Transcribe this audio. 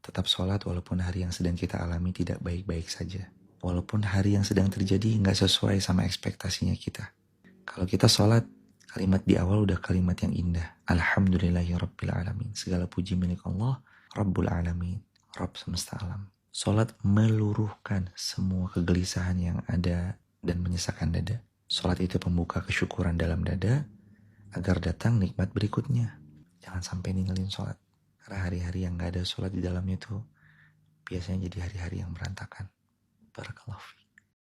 Tetap sholat walaupun hari yang sedang kita alami tidak baik-baik saja. Walaupun hari yang sedang terjadi nggak sesuai sama ekspektasinya kita. Kalau kita sholat, kalimat di awal udah kalimat yang indah. Alhamdulillahirrabbilalamin. Segala puji milik Allah, Rabbul Alamin, Rabb semesta alam. Sholat meluruhkan semua kegelisahan yang ada dan menyesakan dada. Sholat itu pembuka kesyukuran dalam dada agar datang nikmat berikutnya. Jangan sampai ninggalin sholat. Karena hari-hari yang gak ada sholat di dalamnya tuh biasanya jadi hari-hari yang berantakan. Barakallahu fiik.